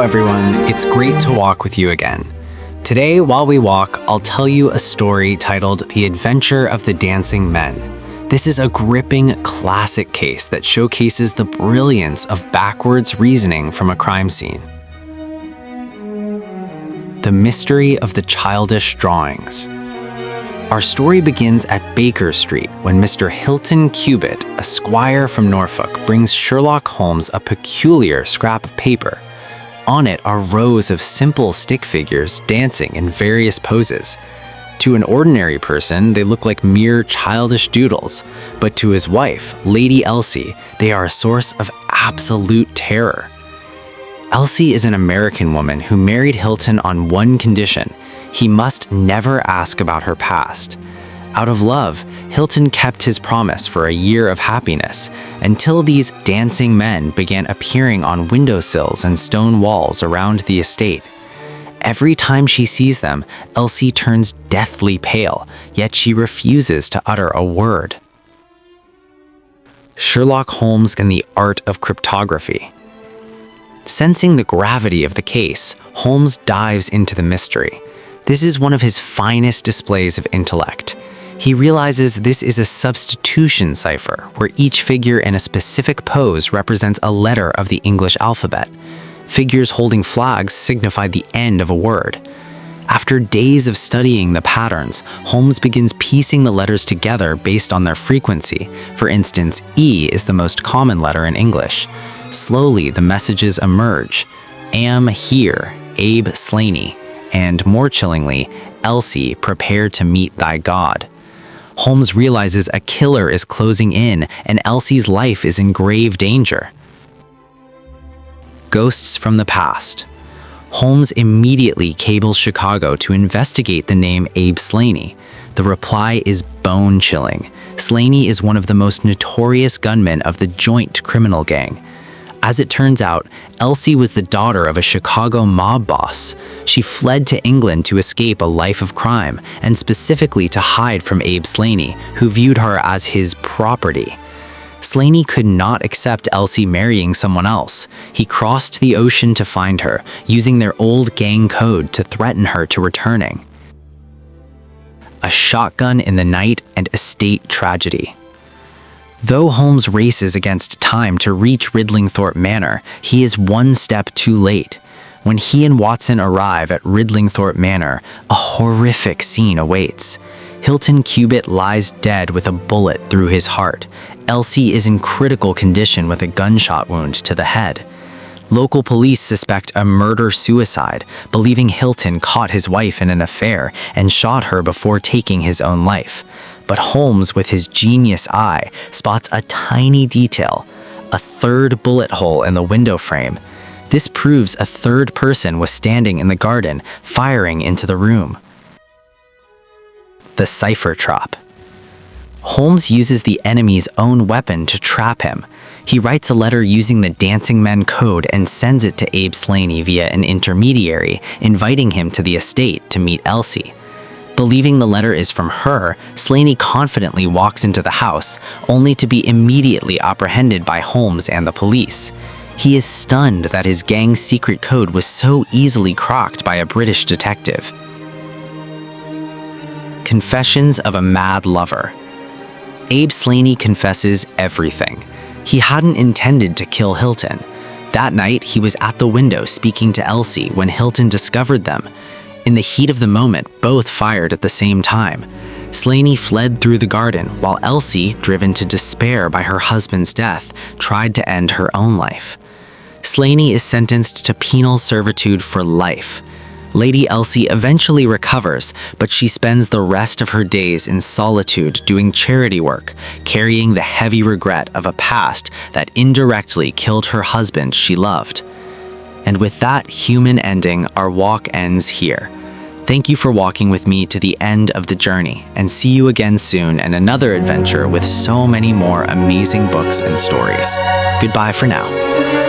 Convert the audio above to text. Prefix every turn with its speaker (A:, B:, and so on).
A: everyone. It's great to walk with you again. Today, while we walk, I'll tell you a story titled The Adventure of the Dancing Men. This is a gripping, classic case that showcases the brilliance of backwards reasoning from a crime scene. The mystery of the childish drawings. Our story begins at Baker Street when Mr. Hilton Cubitt, a squire from Norfolk, brings Sherlock Holmes a peculiar scrap of paper. On it are rows of simple stick figures dancing in various poses. To an ordinary person, they look like mere childish doodles, but to his wife, Lady Elsie, they are a source of absolute terror. Elsie is an American woman who married Hilton on one condition: he must never ask about her past. Out of love, Hilton kept his promise for a year of happiness, until these dancing men began appearing on windowsills and stone walls around the estate. Every time she sees them, Elsie turns deathly pale, yet she refuses to utter a word. Sherlock Holmes and the art of cryptography. Sensing the gravity of the case, Holmes dives into the mystery. This is one of his finest displays of intellect. He realizes this is a substitution cipher, where each figure in a specific pose represents a letter of the English alphabet. Figures holding flags signify the end of a word. After days of studying the patterns, Holmes begins piecing the letters together based on their frequency. For instance, E is the most common letter in English. Slowly, the messages emerge. Am here, Abe Slaney. And more chillingly, Elsie, prepare to meet thy God. Holmes realizes a killer is closing in and Elsie's life is in grave danger. Ghosts from the past. Holmes immediately cables Chicago to investigate the name Abe Slaney. The reply is bone-chilling. Slaney is one of the most notorious gunmen of the joint criminal gang. As it turns out, Elsie was the daughter of a Chicago mob boss. She fled to England to escape a life of crime, and specifically to hide from Abe Slaney, who viewed her as his property. Slaney could not accept Elsie marrying someone else. He crossed the ocean to find her, using their old gang code to threaten her to returning. A shotgun in the night and estate tragedy. Though Holmes races against time to reach Ridlingthorpe Manor, he is one step too late. When he and Watson arrive at Ridlingthorpe Manor, a horrific scene awaits. Hilton Cubitt lies dead with a bullet through his heart. Elsie is in critical condition with a gunshot wound to the head. Local police suspect a murder-suicide, believing Hilton caught his wife in an affair and shot her before taking his own life. But Holmes, with his genius eye, spots a tiny detail: a third bullet hole in the window frame. This proves a third person was standing in the garden, firing into the room. The Cipher trap. Holmes uses the enemy's own weapon to trap him. He writes a letter using the Dancing Men code and sends it to Abe Slaney via an intermediary, inviting him to the estate to meet Elsie. Believing the letter is from her, Slaney confidently walks into the house, only to be immediately apprehended by Holmes and the police. He is stunned that his gang's secret code was so easily cracked by a British detective. Confessions of a Mad Lover. Abe Slaney confesses everything. He hadn't intended to kill Hilton. That night, he was at the window speaking to Elsie when Hilton discovered them. In the heat of the moment, both fired at the same time. Slaney fled through the garden, while Elsie, driven to despair by her husband's death, tried to end her own life. Slaney is sentenced to penal servitude for life. Lady Elsie eventually recovers, but she spends the rest of her days in solitude doing charity work, carrying the heavy regret of a past that indirectly killed her husband she loved. And with that human ending, our walk ends here. Thank you for walking with me to the end of the journey, and see you again soon in another adventure with so many more amazing books and stories. Goodbye for now.